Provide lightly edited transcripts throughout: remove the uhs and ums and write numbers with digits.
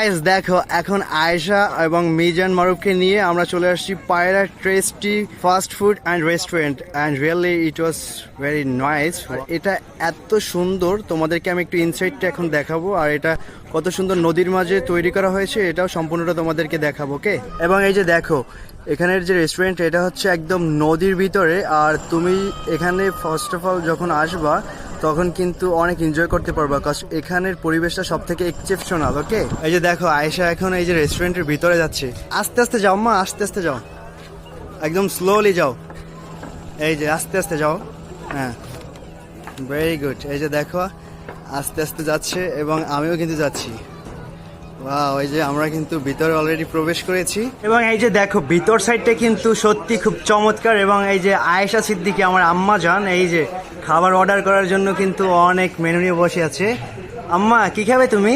Guys দেখো এখন আয়েশা এবং মিজান মারুফকে নিয়ে আমরা চলে আসছি পায়রা tasty fast food and restaurant and really it was very nice. এটা এত সুন্দর, তোমাদেরকে আমি একটু ইনসাইটটা এখন দেখাবো, আর এটা কত সুন্দর নদীর মাঝে তৈরি করা হয়েছে এটাও সম্পূর্ণটা তোমাদেরকে দেখাবো। ওকে, এবং এই যে দেখো এখানের যে রেস্টুরেন্ট এটা হচ্ছে একদম নদীর ভিতরে, আর তুমি এখানে ফার্স্ট অফ অল যখন আসবা তখন কিন্তু অনেক এনজয় করতে পারবা, কারণ এখানের পরিবেশটা সব থেকে এক্সেপশনাল। ওকে, এই যে দেখো আয়েশা এখন এই যে রেস্টুরেন্টের ভিতরে যাচ্ছে। আস্তে আস্তে যাও মা, আস্তে আস্তে যাও, একদম স্লোলি যাও, এই যে আস্তে আস্তে যাও। হ্যাঁ, ভেরি গুড। এই যে দেখো আস্তে আস্তে যাচ্ছে এবং আমিও কিন্তু যাচ্ছি। ওয়াও, এই যে আমরা কিন্তু ভিতরে অলরেডি প্রবেশ করেছি, এবং এই যে দেখো ভিতর সাইডটা কিন্তু সত্যি খুব চমৎকার। এবং এই যে আয়েশা সিদ্দিকী আমার আম্মা জান এই যে খাবার অর্ডার করার জন্য কিন্তু অনেক মেনু নিয়ে বসে আছে। আম্মা কি খাবে তুমি?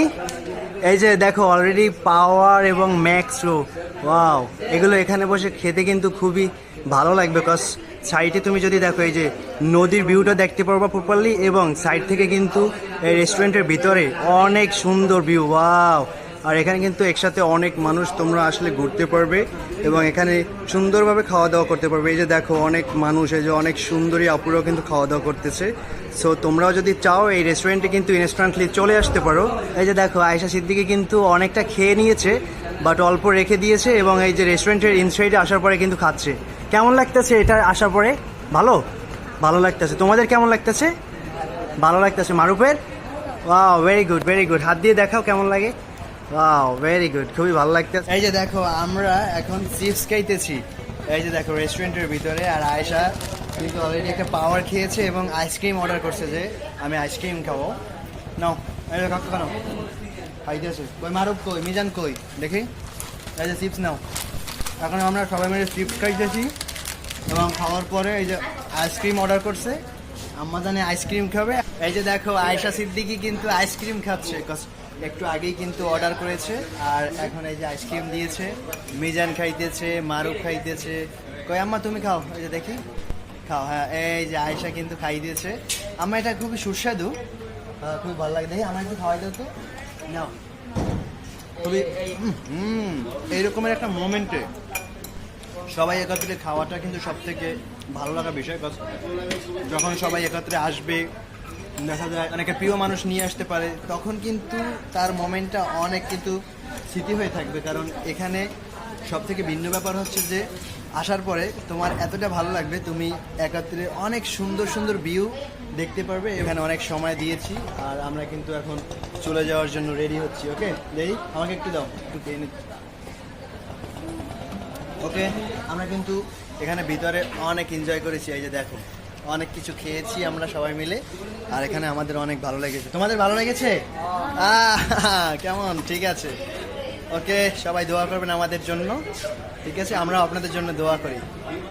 এই যে দেখো অলরেডি পাওয়ার এবং ম্যাক্স রো, ওয়াও, এগুলো এখানে বসে খেতে কিন্তু খুবই ভালো লাগবে, কজ সাইডে তুমি যদি দেখো এই যে নদীর ভিউটা দেখতে পারবা প্রপারলি, এবং সাইড থেকে কিন্তু এই রেস্টুরেন্টের ভিতরে অনেক সুন্দর ভিউ। ওয়াও, আর এখানে কিন্তু একসাথে অনেক মানুষ তোমরা আসলে ঘুরতে পারবে এবং এখানে সুন্দরভাবে খাওয়া দাওয়া করতে পারবে। এই যে দেখো অনেক মানুষ, এই যে অনেক সুন্দরী আপুরাও কিন্তু খাওয়া দাওয়া করতেছে। সো তোমরাও যদি চাও এই রেস্টুরেন্টে কিন্তু ইনস্ট্যান্টলি চলে আসতে পারো। এই যে দেখো আয়েশা সিদ্দিকী কিন্তু অনেকটা খেয়ে নিয়েছে, বাট অল্প রেখে দিয়েছে, এবং এই যে রেস্টুরেন্টের ইনসাইডে আসার পরে কিন্তু খাচ্ছে। কেমন লাগতেছে এটা আসার পরে? ভালো, ভালো লাগতেছে। তোমাদের কেমন লাগতেছে? ভালো লাগতেছে মারুফের? Wow, very good, very good. হাত দিয়ে দেখাও কেমন লাগে। ওয়াও, ভেরি গুড, খুবই ভালো লাগতেছে। এই যে দেখো আমরা এখন চিপস খাইতেছি এই যে দেখো রেস্টুরেন্টের ভিতরে, আর আয়েশা কিন্তু অলরেডি একটা পাওয়ার খেয়েছে এবং আইসক্রিম অর্ডার করছে যে আমি আইসক্রিম খাবো। নাও এই যে কাকু কেন খাইতেছে, কই মারুফ কই, মিজান কই, দেখি। এই যে চিপস নাও। এখন আমরা সবাই মিলে চিপস খাইতেছি এবং খাওয়ার পরে এই যে আইসক্রিম অর্ডার করছে, আম্মা জানে আইসক্রিম খাবে। এই যে দেখো আয়েশা সিদ্দিকী কিন্তু আইসক্রিম খাচ্ছে, একটু আগেই কিন্তু অর্ডার করেছে, আর এখন এই যে আইসক্রিম দিয়েছে। মিজান খাইতেছে, মারুফ খাইতেছে। কই আম্মা তুমি খাও, এই যে দেখি খাও। হ্যাঁ, এই যে আয়েশা কিন্তু খাই দিয়েছে। আম্মা এটা খুবই সুস্বাদু, খুব ভালো লাগে। দেখি আমার একটু খাওয়াই দাও তো, নাও। খুবই এইরকমের একটা মোমেন্টে সবাই একত্রে খাওয়াটা কিন্তু সব থেকে ভালো লাগা বিষয়, যখন সবাই একত্রে আসবে, দেখা যায় অনেকে প্রিয় মানুষ নিয়ে আসতে পারে, তখন কিন্তু তার মোমেন্টটা অনেক কিন্তু স্মৃতি হয়ে থাকবে। কারণ এখানে সব থেকে ভিন্ন ব্যাপার হচ্ছে যে আসার পরে তোমার এতটা ভালো লাগবে, তুমি একত্রে অনেক সুন্দর সুন্দর ভিউ দেখতে পারবে। এখানে অনেক সময় দিয়েছি, আর আমরা কিন্তু এখন চলে যাওয়ার জন্য রেডি হচ্ছি। ওকে, দেই আমাকে একটু দাও, একটু খেয়ে নিচ্ছি। ওকে, আমরা কিন্তু এখানে ভিতরে অনেক এনজয় করেছি। এই যে দেখো অনেক কিছু খেয়েছি আমরা সবাই মিলে, আর এখানে আমাদের অনেক ভালো লেগেছে। তোমাদের ভালো লেগেছে? কেমন? ঠিক আছে, ওকে, সবাই দোয়া করবেন আমাদের জন্য। ঠিক আছে, আমরা আপনাদের জন্য দোয়া করি।